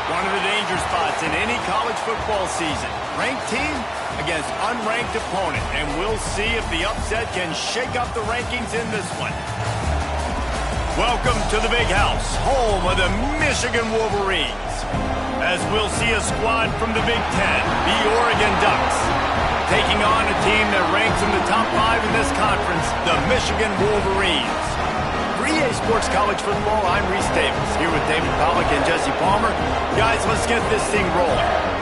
One of the danger spots in any college football season. Ranked team against unranked opponent. And we'll see if the upset can shake up the rankings in this one. Welcome to the Big House, home of the Michigan Wolverines. As we'll see a squad from the Big Ten, the Oregon Ducks, taking on a team that ranks in the top 5 in this conference, the Michigan Wolverines. For EA Sports College Football, I'm Reese Davis, here with David Pollack and Jesse Palmer. Guys, let's get this thing rolling.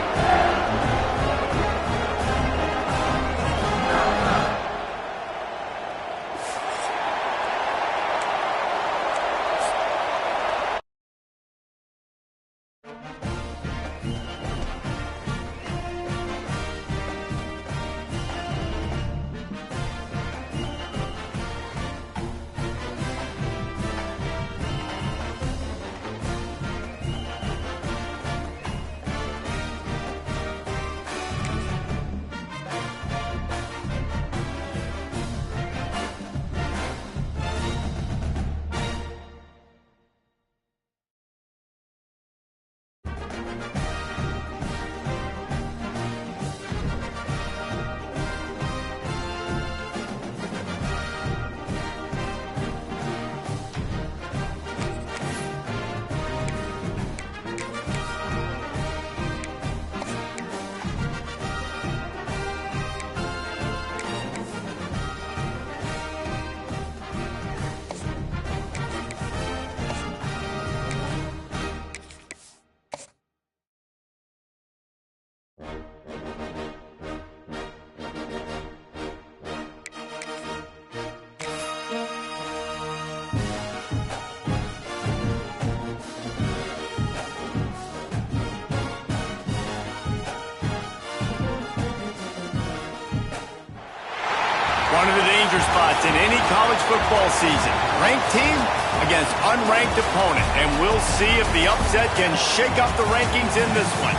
One of the danger spots in any college football season. Ranked team against unranked opponent. And we'll see if the upset can shake up the rankings in this one.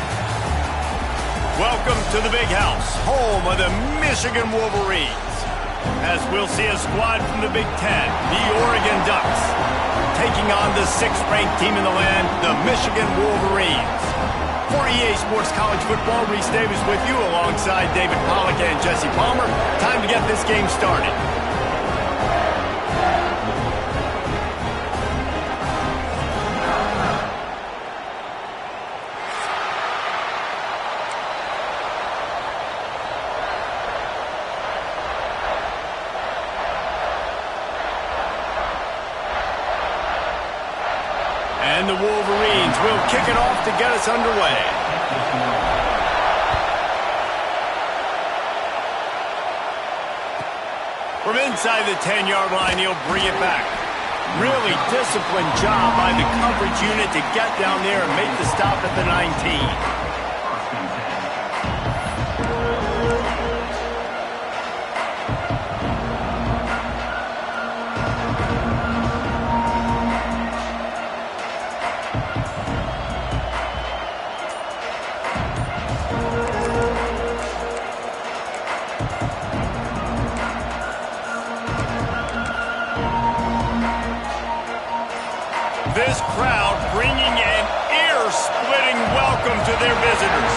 Welcome to the Big House, home of the Michigan Wolverines. As we'll see a squad from the Big Ten, the Oregon Ducks, taking on the 6th-ranked team in the land, the Michigan Wolverines. For EA Sports College Football, Reese Davis with you alongside David Pollack and Jesse Palmer. Time to get this game started. And the Wolverines will kick it off to get us underway. From inside the 10-yard line, he'll bring it back. Really disciplined job by the coverage unit to get down there and make the stop at the 19. This crowd bringing an ear-splitting welcome to their visitors.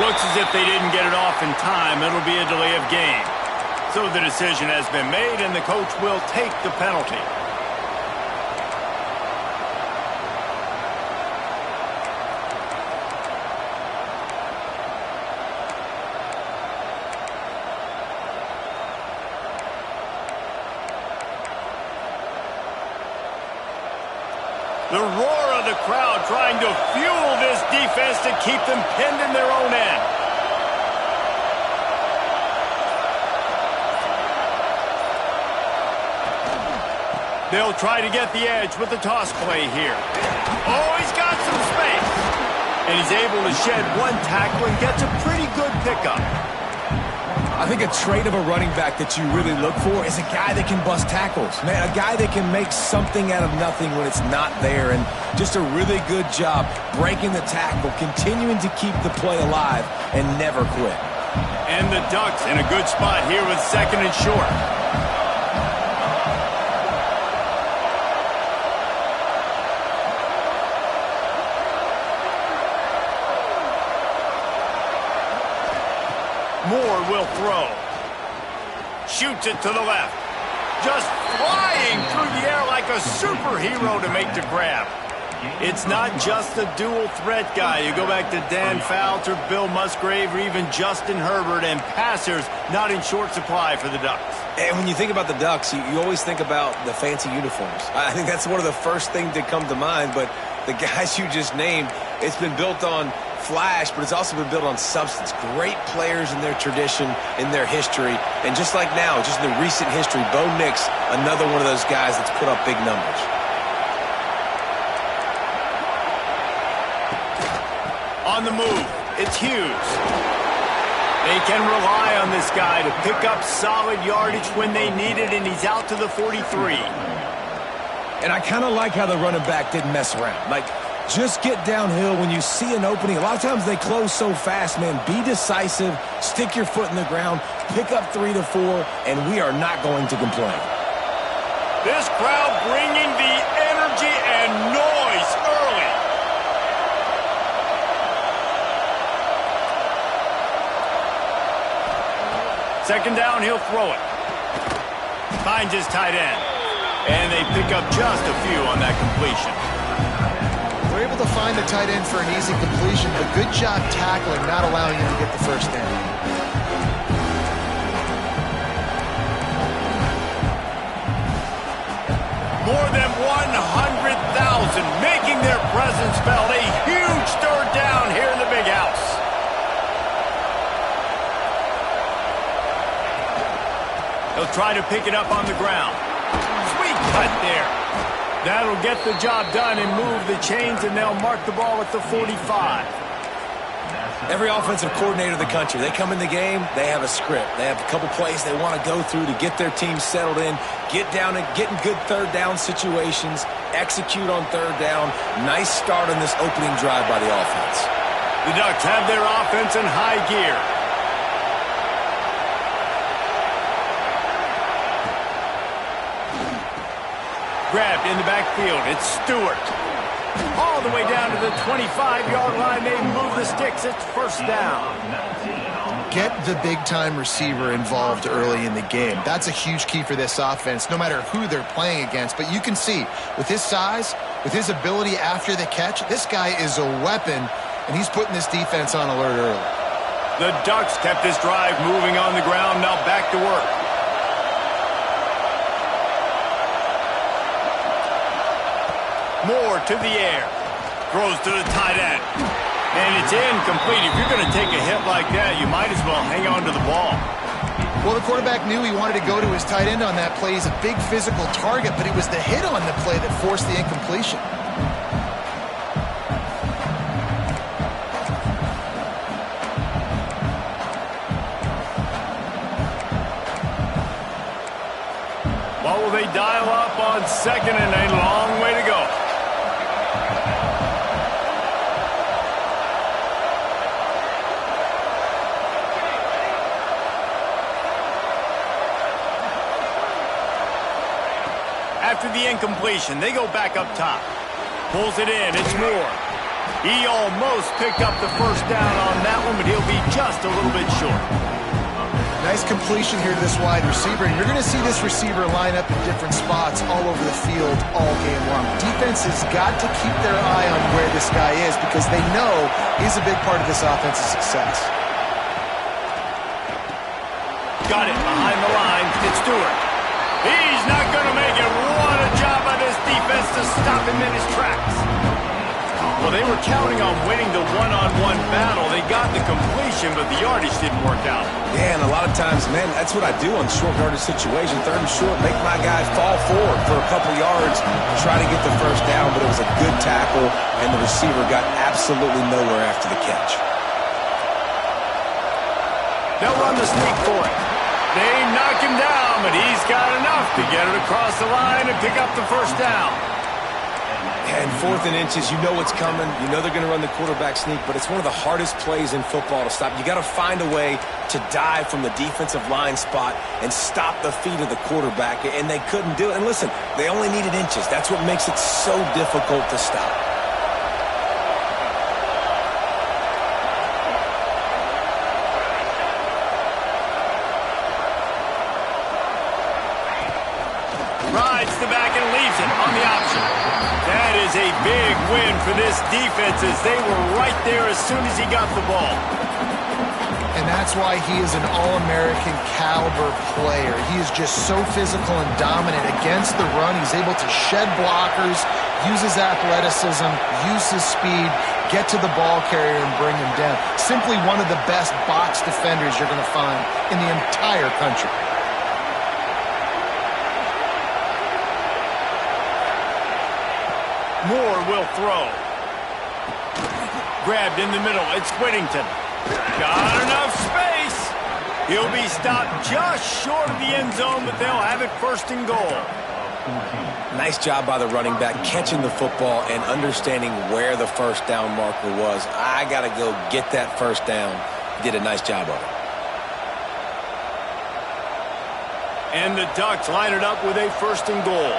Looks as if they didn't get it off in time. It'll be a delay of game. So the decision has been made, and the coach will take the penalty. The roar of the crowd trying to fuel this defense to keep them pinned in their own end. They'll try to get the edge with the toss play here. Oh, he's got some space. And he's able to shed one tackle and gets a pretty good pickup. I think a trait of a running back that you really look for is a guy that can bust tackles. Man, a guy that can make something out of nothing when it's not there. And just a really good job breaking the tackle, continuing to keep the play alive, and never quit. And the Ducks in a good spot here with 2nd and short. Moore will throw. Shoots it to the left. Just flying through the air like a superhero to make the grab. It's not just a dual threat guy. You go back to Dan Fouts or Bill Musgrave or even Justin Herbert, and passers not in short supply for the Ducks. And when you think about the Ducks, you always think about the fancy uniforms. I think that's one of the first things that come to mind, but the guys you just named, it's been built on flash, but it's also been built on substance. Great players in their tradition, in their history, and just like now, just in the recent history, Bo Nix, another one of those guys that's put up big numbers. On the move, it's Hughes. They can rely on this guy to pick up solid yardage when they need it, and he's out to the 43. And I kind of like how the running back didn't mess around. Like, just get downhill when you see an opening. A lot of times they close so fast, man. Be decisive, stick your foot in the ground, pick up 3 to 4, and we are not going to complain. This crowd bringing the energy and noise early. Second down, he'll throw it. Finds his tight end. And they pick up just a few on that completion. We're able to find the tight end for an easy completion. A good job tackling, not allowing him to get the first down. More than 100,000 making their presence felt. A huge third down here in the big house. He'll try to pick it up on the ground. Sweet cut there. That'll get the job done and move the chains, and they'll mark the ball at the 45. Every offensive coordinator in the country, they come in the game, they have a script. They have a couple plays they want to go through to get their team settled in, get down and get in good third down situations, execute on third down. Nice start on this opening drive by the offense. The Ducks have their offense in high gear. Grabbed in the backfield. It's Stewart. All the way down to the 25-yard line. They move the sticks. It's first down. Get the big-time receiver involved early in the game. That's a huge key for this offense, no matter who they're playing against. But you can see, with his size, with his ability after the catch, this guy is a weapon, and he's putting this defense on alert early. The Ducks kept this drive moving on the ground. Now back to work. Moore to the air. Throws to the tight end. And it's incomplete. If you're going to take a hit like that, you might as well hang on to the ball. Well, the quarterback knew he wanted to go to his tight end on that play. He's a big physical target, but it was the hit on the play that forced the incompletion. What will they dial up on second and a long way to go? After the incompletion, they go back up top. Pulls it in. It's Moore. He almost picked up the first down on that one, but he'll be just a little bit short. Nice completion here to this wide receiver. And you're going to see this receiver line up in different spots all over the field all game long. Defense has got to keep their eye on where this guy is because they know he's a big part of this offense's success. Got it behind the line. It's Stewart. He's not going to make it. What a job by this defense to stop him in his tracks. Well, they were counting on winning the one-on-one battle. They got the completion, but the yardage didn't work out. Yeah, and a lot of times, man, that's what I do on short yardage situation. Third and short, make my guy fall forward for a couple yards, try to get the first down, but it was a good tackle, and the receiver got absolutely nowhere after the catch. They'll run the sneak for it. They knock him down, but he's got enough to get it across the line and pick up the first down. And 4th and inches, you know what's coming. You know they're going to run the quarterback sneak, but it's one of the hardest plays in football to stop. You got to find a way to dive from the defensive line spot and stop the feet of the quarterback, and they couldn't do it. And listen, they only needed inches. That's what makes it so difficult to stop. throws it on the option. That is a big win for this defense as they were right there as soon as he got the ball. And that's why he is an All-American caliber player. He is just so physical and dominant against the run. He's able to shed blockers, use his athleticism, use his speed, get to the ball carrier and bring him down. Simply one of the best box defenders you're going to find in the entire country. Moore will throw. Grabbed in the middle. It's Whittington. Got enough space. He'll be stopped just short of the end zone, but they'll have it first and goal. Nice job by the running back catching the football and understanding where the first down marker was. I got to go get that first down. He did a nice job of it. And the Ducks line it up with a first and goal.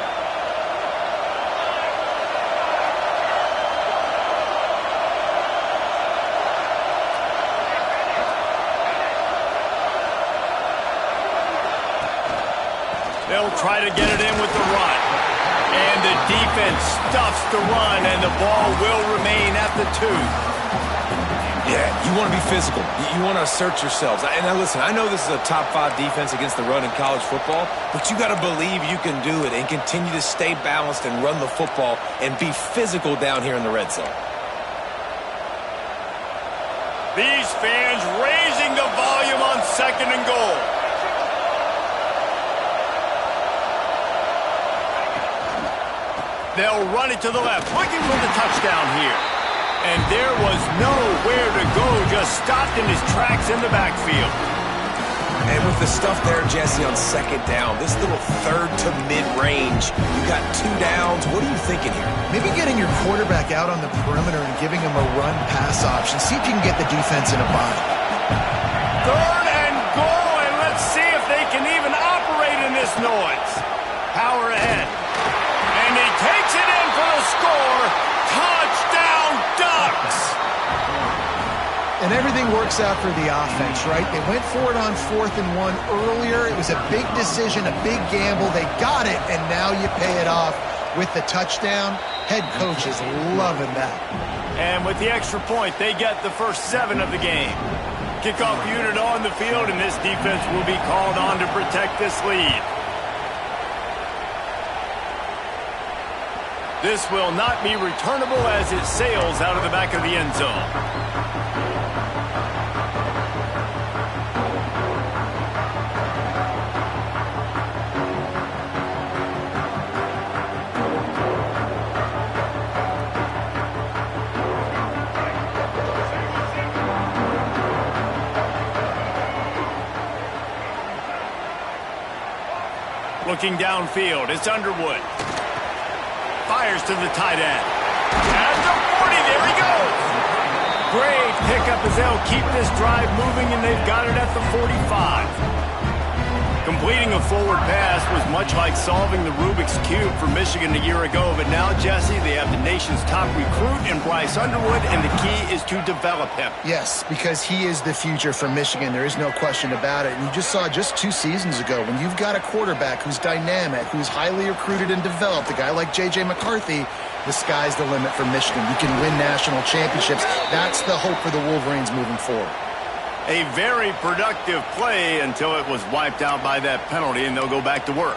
They'll try to get it in with the run. And the defense stuffs the run, and the ball will remain at the 2. Yeah, you want to be physical. You want to assert yourselves. And now listen, I know this is a top 5 defense against the run in college football, but you got to believe you can do it and continue to stay balanced and run the football and be physical down here in the red zone. These fans raising the volume on second and goal. They'll run it to the left, looking for the touchdown here. And there was nowhere to go, just stopped in his tracks in the backfield. And with the stuff there, Jesse, on second down, this little third to mid-range, you got 2 downs. What are you thinking here? Maybe getting your quarterback out on the perimeter and giving him a run-pass option. See if you can get the defense in a bind. Third and goal, and let's see if they can even operate in this noise. Power ahead. And he takes it in for the score. Touchdown, Ducks! And everything works out for the offense, right? They went for it on 4th and 1 earlier. It was a big decision, a big gamble. They got it, and now you pay it off with the touchdown. Head coach is loving that. And with the extra point, they get the first 7 of the game. Kickoff unit on the field, and this defense will be called on to protect this lead. This will not be returnable as it sails out of the back of the end zone. Looking downfield, it's Underwood. Fires to the tight end. At the 40, there he goes. Great pickup as they'll keep this drive moving, and they've got it at the 45. Completing a forward pass was much like solving the Rubik's Cube for Michigan a year ago, but now, Jesse, they have the nation's top recruit in Bryce Underwood, and the key is to develop him. Yes, because he is the future for Michigan. There is no question about it. And you just saw just 2 seasons ago, when you've got a quarterback who's dynamic, who's highly recruited and developed, a guy like J.J. McCarthy, the sky's the limit for Michigan. You can win national championships. That's the hope for the Wolverines moving forward. A very productive play until it was wiped out by that penalty, and they'll go back to work.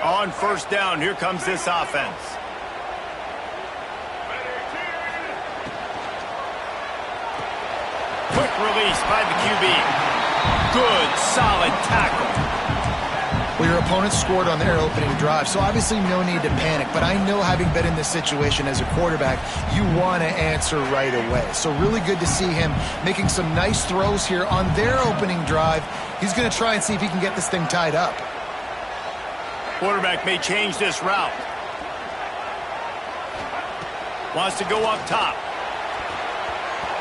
On first down, here comes this offense. Quick release by the QB. Good, solid tackle. Well, your opponent scored on their opening drive, so obviously no need to panic. But I know, having been in this situation as a quarterback, you want to answer right away. So really good to see him making some nice throws here on their opening drive. He's going to try and see if he can get this thing tied up. Quarterback may change this route. Wants to go up top.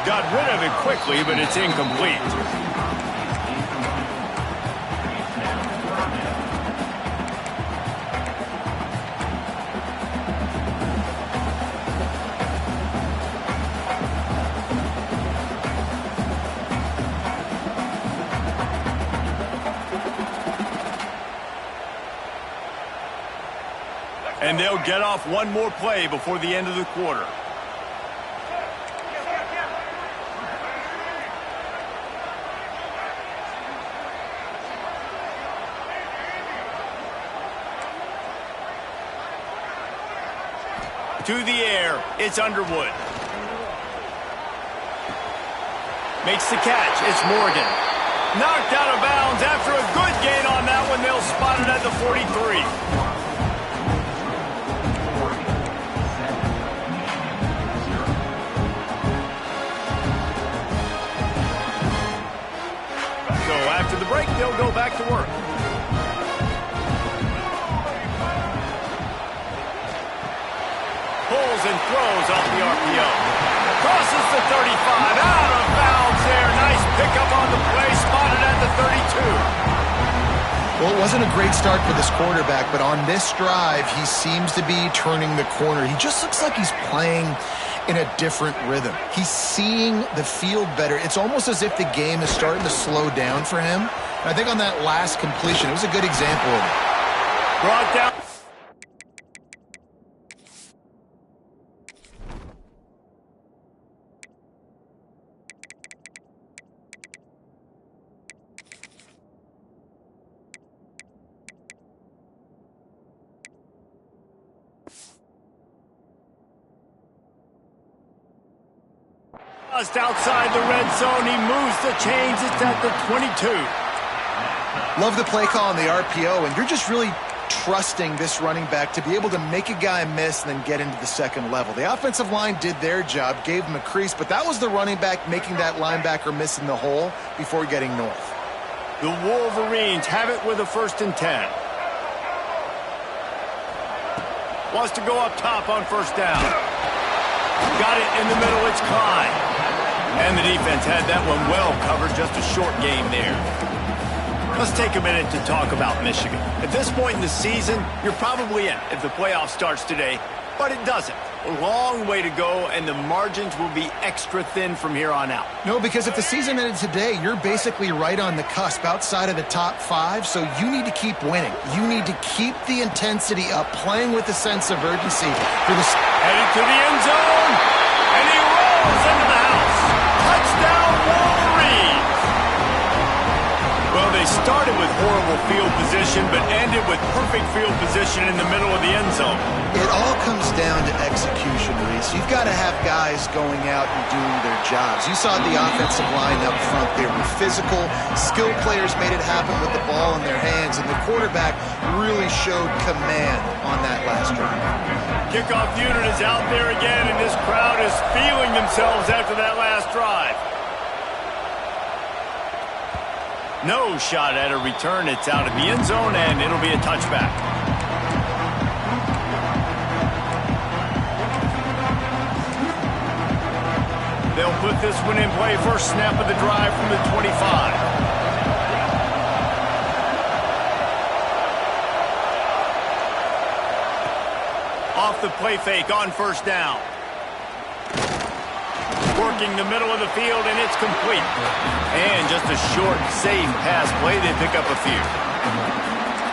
Got rid of it quickly, but it's incomplete. And they'll get off one more play before the end of the quarter. To the air, it's Underwood. Makes the catch, it's Morgan. Knocked out of bounds after a good gain on that one. They'll spot it at the 43. So after the break, they'll go back to work. Pulls and throws off the RPO. Crosses the 35. Out of bounds there. Nice pickup on the play. Spotted at the 32. Well, it wasn't a great start for this quarterback, but on this drive, he seems to be turning the corner. He just looks like he's playing in a different rhythm. He's seeing the field better. It's almost as if the game is starting to slow down for him. And I think on that last completion, it was a good example of it. Brought down. Just outside the red zone, he moves the chains. It's at the 22. Love the play call on the RPO, and you're just really trusting this running back to be able to make a guy miss and then get into the second level. The offensive line did their job, gave him a crease, but that was the running back making that linebacker miss in the hole before getting north. The Wolverines have it with a 1st and 10. Wants to go up top on 1st down. Got it in the middle, it's Klein. And the defense had that one well covered, just a short game there. Let's take a minute to talk about Michigan. At this point in the season, you're probably in if the playoff starts today, but it doesn't. A long way to go, and the margins will be extra thin from here on out. No, because if the season ended today, you're basically right on the cusp outside of the top 5, so you need to keep winning. You need to keep the intensity up, playing with a sense of urgency. Headed to the end zone, and he rolls into the house. Touchdown, Wolverines! Well, they started with horrible field position, but ended with perfect field position in the middle of the end zone. It all comes down to execution, Reese. You've got to have guys going out and doing their jobs. You saw the offensive line up front. They were physical. Skilled players made it happen with the ball in their hands, and the quarterback really showed command on that last drive. Kickoff unit is out there again, and this crowd is feeling themselves after that last drive. No shot at a return. It's out of the end zone, and it'll be a touchback. They'll put this one in play. First snap of the drive from the 25. Off the play fake on 1st down. Working the middle of the field, and it's complete. And just a short, safe pass play. They pick up a few.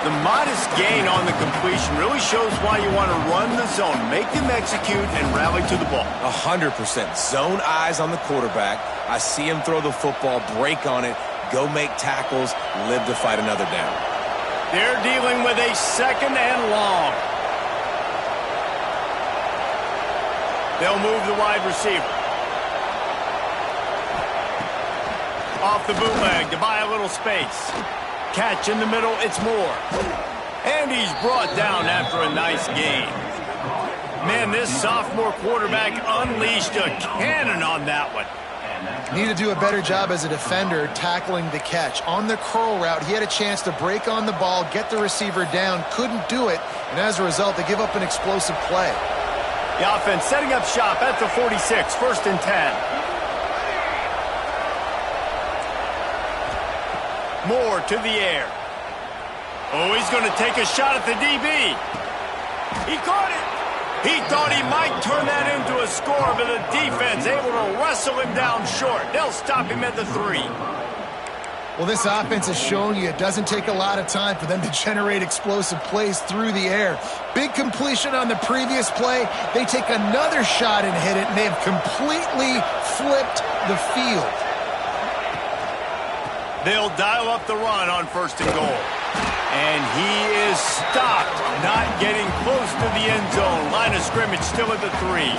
The modest gain on the completion really shows why you want to run the zone, make them execute, and rally to the ball. 100%. Zone eyes on the quarterback. I see him throw the football, break on it, go make tackles, live to fight another down. They're dealing with a 2nd and long. They'll move the wide receiver. Off the bootleg to buy a little space. Catch in the middle, it's Moore. And he's brought down after a nice gain. Man, this sophomore quarterback unleashed a cannon on that one. Need to do a better job as a defender tackling the catch. On the curl route, he had a chance to break on the ball, get the receiver down, couldn't do it, and as a result, they give up an explosive play. The offense setting up shop at the 46, 1st and 10. Moore to the air. Oh, he's going to take a shot at the DB. He caught it. He thought he might turn that into a score, but the defense able to wrestle him down short. They'll stop him at the 3. Well, this offense has shown you it doesn't take a lot of time for them to generate explosive plays through the air. Big completion on the previous play. They take another shot and hit it, and they have completely flipped the field. They'll dial up the run on 1st and goal. And he is stopped, not getting close to the end zone. Line of scrimmage still at the 3.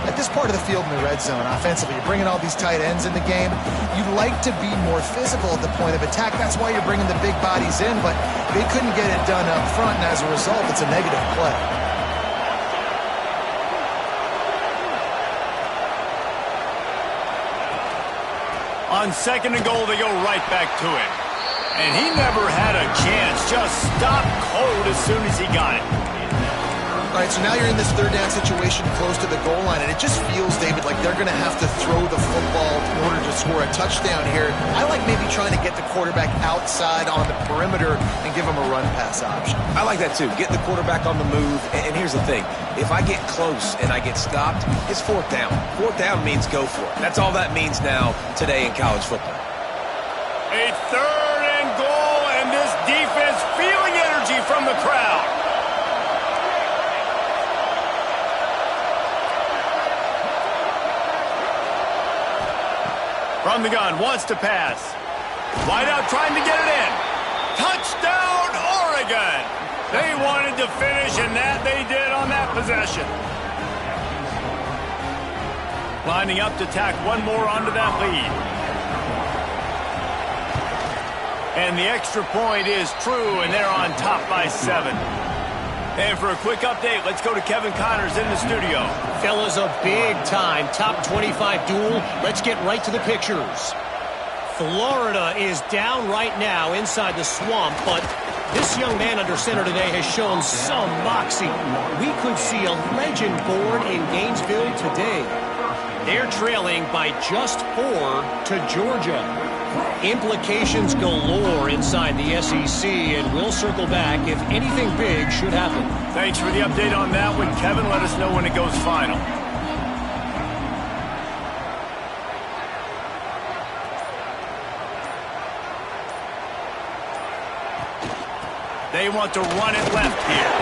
At this part of the field in the red zone, offensively, you're bringing all these tight ends in the game. You'd like to be more physical at the point of attack. That's why you're bringing the big bodies in, but they couldn't get it done up front, and as a result, it's a negative play. On 2nd and goal, they go right back to him. And he never had a chance, just stopped cold as soon as he got it. All right, so now you're in this 3rd down situation close to the goal line, and it just feels, David, like they're going to have to throw the football in order to score a touchdown here. I like maybe trying to get the quarterback outside on the perimeter and give him a run-pass option. I like that, too. Get the quarterback on the move. And here's the thing. If I get close and I get stopped, it's 4th down. 4th down means go for it. That's all that means now today in college football. A 3rd and goal, and this defense feeling energy from the crowd. From the gun, wants to pass. Wide out trying to get it in. Touchdown, Oregon! They wanted to finish, and that they did on that possession. Lining up to tack one more onto that lead. And the extra point is true, and they're on top by 7. And for a quick update, let's go to Kevin Connors in the studio. Fellas, a big-time top 25 duel. Let's get right to the pictures. Florida is down right now inside the swamp, but this young man under center today has shown some moxie. We could see a legend born in Gainesville today. They're trailing by just 4 to Georgia. Implications galore inside the SEC, and we'll circle back if anything big should happen. Thanks for the update on that one, Kevin. Let us know when it goes final. They want to run it left here.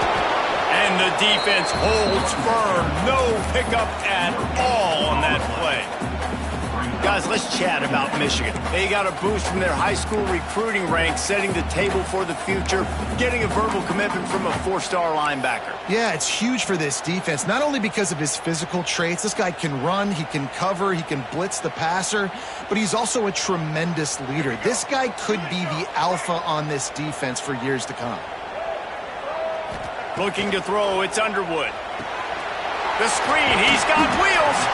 And the defense holds firm. No pickup at all on that play. Guys, let's chat about Michigan. They got a boost from their high school recruiting ranks, setting the table for the future, getting a verbal commitment from a 4-star linebacker. Yeah, it's huge for this defense, not only because of his physical traits. This guy can run, he can cover, he can blitz the passer, but he's also a tremendous leader. This guy could be the alpha on this defense for years to come. Looking to throw, it's Underwood. The screen, he's got wheels.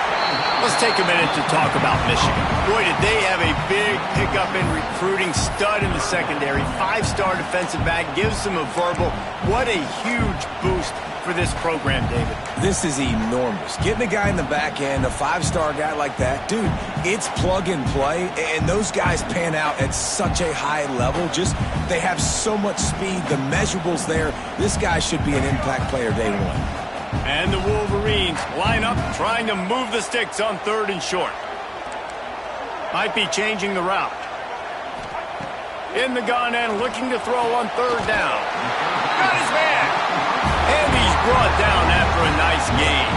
Let's take a minute to talk about Michigan. Boy, did they have a big pickup in recruiting. Stud in the secondary, 5-star defensive back, gives them a verbal. What a huge boost for this program, David. This is enormous. Getting a guy in the back end, a 5-star guy like that, dude, it's plug and play, and those guys pan out at such a high level. Just, they have so much speed, the measurables there. This guy should be an impact player day one. And the Wolverines line up, trying to move the sticks on 3rd and short. Might be changing the route. In the gun and looking to throw on 3rd down. Got his man. And he's brought down after a nice gain.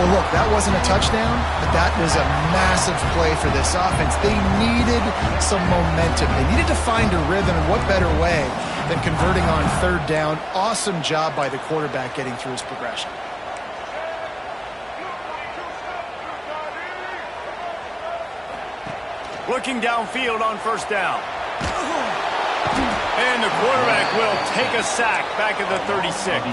Well, look, that wasn't a touchdown, but that was a massive play for this offense. They needed some momentum. They needed to find a rhythm, and what better way than converting on 3rd down. Awesome job by the quarterback getting through his progression. Looking downfield on 1st down. And the quarterback will take a sack back at the 36.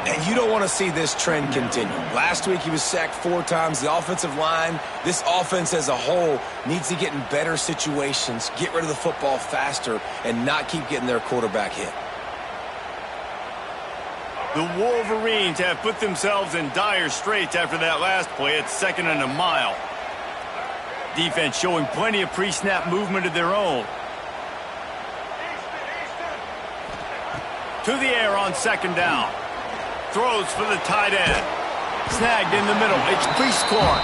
And you don't want to see this trend continue. Last week he was sacked 4 times. The offensive line, this offense as a whole, needs to get in better situations, get rid of the football faster, and not keep getting their quarterback hit. The Wolverines have put themselves in dire straits after that last play at 2nd and a mile. Defense showing plenty of pre-snap movement of their own. To the air on 2nd down. Throws for the tight end. Snagged in the middle. It's Prieskorn.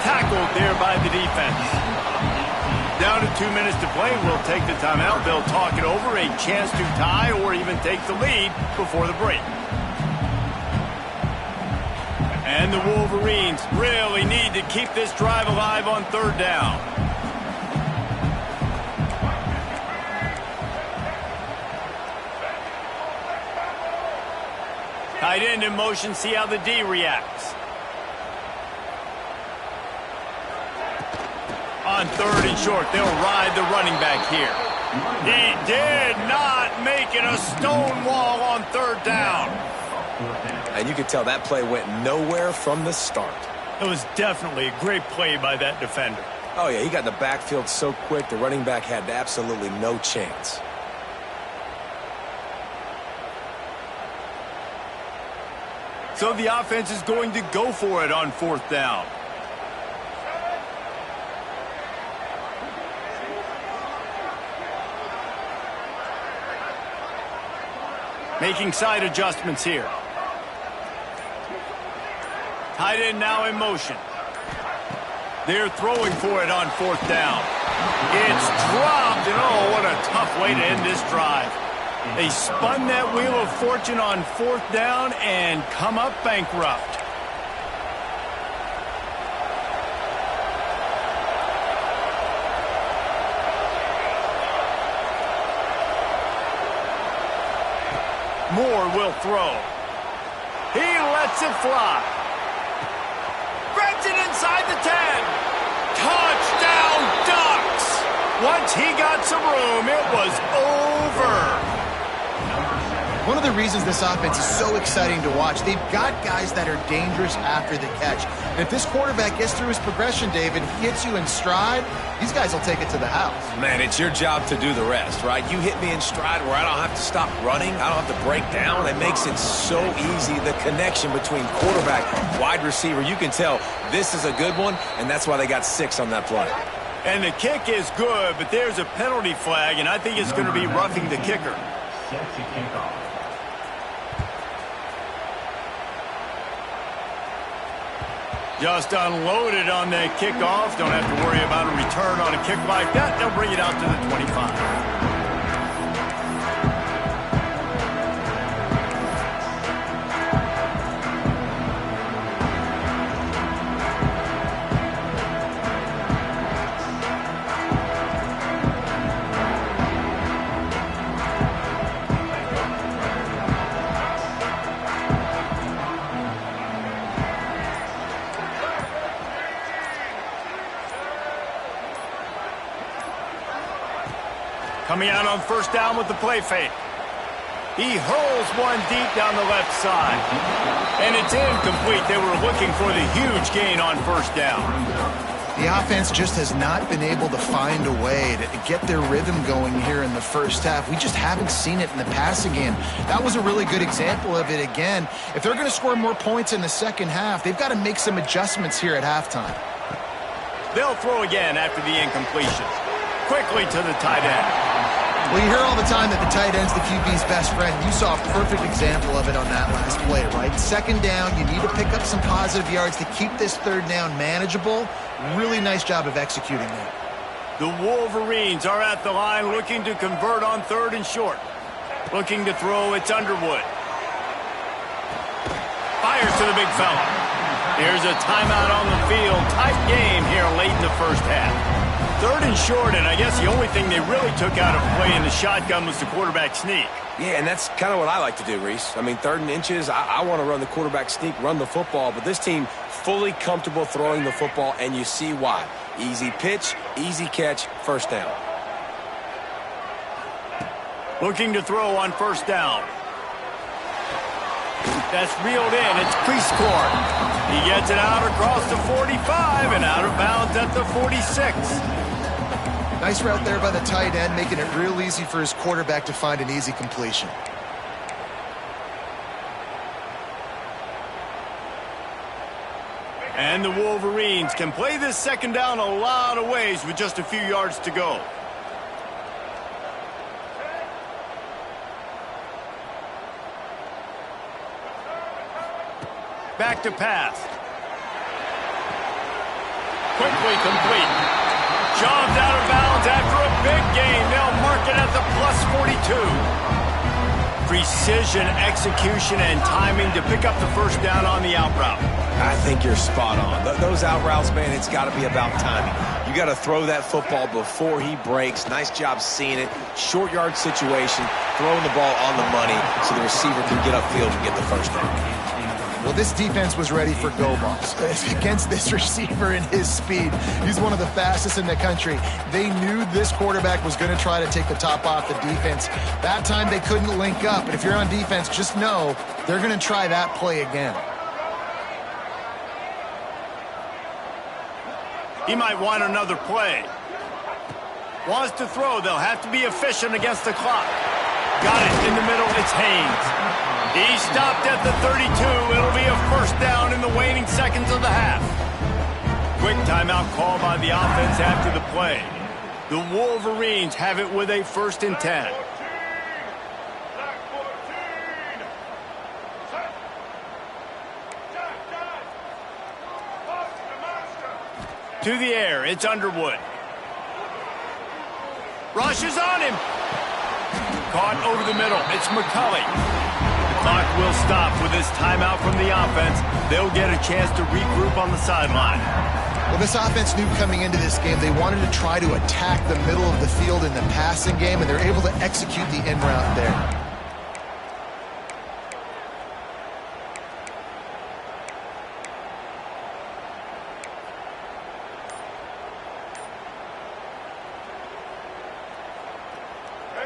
Tackled there by the defense. Down to 2 minutes to play. We'll take the timeout. They'll talk it over. A chance to tie or even take the lead before the break. And the Wolverines really need to keep this drive alive on third down. Tight end in motion. See how the D reacts. On third and short, they'll ride the running back here. He did not make it a stone wall on third down. And you could tell that play went nowhere from the start. It was definitely a great play by that defender. Oh, yeah, he got in the backfield so quick, the running back had absolutely no chance. So the offense is going to go for it on fourth down. Making side adjustments here. Tight end now in motion. They're throwing for it on fourth down. It's dropped, and oh, what a tough way to end this drive. They spun that wheel of fortune on fourth down and come up bankrupt. Moore will throw. He lets it fly. Grabs it inside the 10. Touchdown, Ducks! Once he got some room, it was over. One of the reasons this offense is so exciting to watch, they've got guys that are dangerous after the catch. And if this quarterback gets through his progression, David, he hits you in stride, these guys will take it to the house. Man, it's your job to do the rest, right? You hit me in stride where I don't have to stop running. I don't have to break down. It makes it so easy. The connection between quarterback, wide receiver, you can tell this is a good one, and that's why they got 6 on that play. And the kick is good, but there's a penalty flag, and I think it's going to be roughing the kicker. Set to kick off. Just unloaded on that kickoff. Don't have to worry about a return on a kick like that. They'll bring it out to the 25. Coming out on first down with the play fake. He hurls one deep down the left side. And it's incomplete. They were looking for the huge gain on first down. The offense just has not been able to find a way to get their rhythm going here in the first half. We just haven't seen it in the passing game. That was a really good example of it again. If they're going to score more points in the second half, they've got to make some adjustments here at halftime. They'll throw again after the incompletion. Quickly to the tight end. Well, you hear all the time that the tight end's the QB's best friend. You saw a perfect example of it on that last play, right? Second down, you need to pick up some positive yards to keep this third down manageable. Really nice job of executing that. The Wolverines are at the line looking to convert on third and short. Looking to throw, it's Underwood. Fires to the big fella. Here's a timeout on the field. Tight game here late in the first half. Third and short, and I guess the only thing they really took out of play in the shotgun was the quarterback sneak. Yeah, and that's kind of what I like to do, Reese. I mean, 3rd and inches, I want to run the quarterback sneak, run the football, but this team fully comfortable throwing the football, and you see why. Easy pitch, easy catch, first down. Looking to throw on first down. That's reeled in. It's Priestcourt. He gets it out across the 45 and out of bounds at the 46. Nice route there by the tight end, making it real easy for his quarterback to find an easy completion. And the Wolverines can play this second down a lot of ways with just a few yards to go. Back to pass. Quickly complete. Shoved out of bounds Precision, execution, and timing to pick up the first down on the out route. I think you're spot on. Those out routes, man, it's got to be about timing. You got to throw that football before he breaks. Nice job seeing it. Short yard situation, throwing the ball on the money so the receiver can get upfield and get the first down. Well, this defense was ready for go balls against this receiver and his speed. He's one of the fastest in the country. They knew this quarterback was going to try to take the top off the defense. That time they couldn't link up. And if you're on defense, just know they're going to try that play again. He might want another play. Wants to throw. They'll have to be efficient against the clock. Got it in the middle. It's Haynes. He stopped at the 32. It'll be a first down in the waning seconds of the half. Quick timeout call by the offense after the play. The Wolverines have it with a 1st and 10. To the air, it's Underwood. Rush is on him. Caught over the middle. It's McCulley. The clock will stop with this timeout from the offense. They'll get a chance to regroup on the sideline. Well, this offense knew coming into this game they wanted to try to attack the middle of the field in the passing game, and they're able to execute the in route there.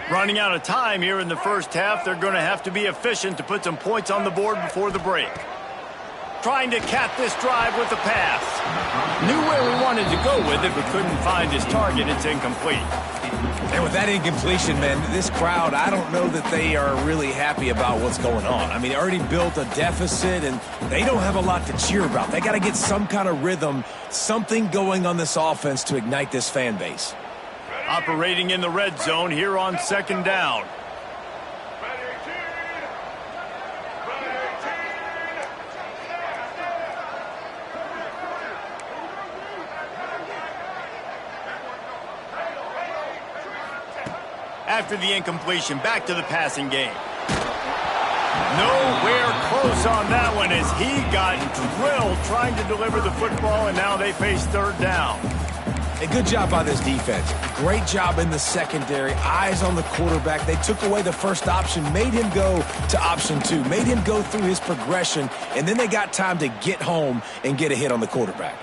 Running out of time here in the first half. They're going to have to be efficient to put some points on the board before the break. Trying to cap this drive with the pass. Knew where he wanted to go with it, but couldn't find his target. It's incomplete. And with that incompletion, man, this crowd, I don't know that they are really happy about what's going on. I mean, they already built a deficit, and they don't have a lot to cheer about. They got to get some kind of rhythm, something going on this offense to ignite this fan base. Operating in the red zone here on 2nd down. After the incompletion, back to the passing game. Nowhere close on that one as he got drilled trying to deliver the football, and now they face 3rd down. A good job by this defense. Great job in the secondary. Eyes on the quarterback. They took away the first option, made him go to option 2, made him go through his progression, and then they got time to get home and get a hit on the quarterback.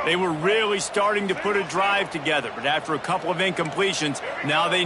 They were really starting to put a drive together, but after a couple of incompletions, now they need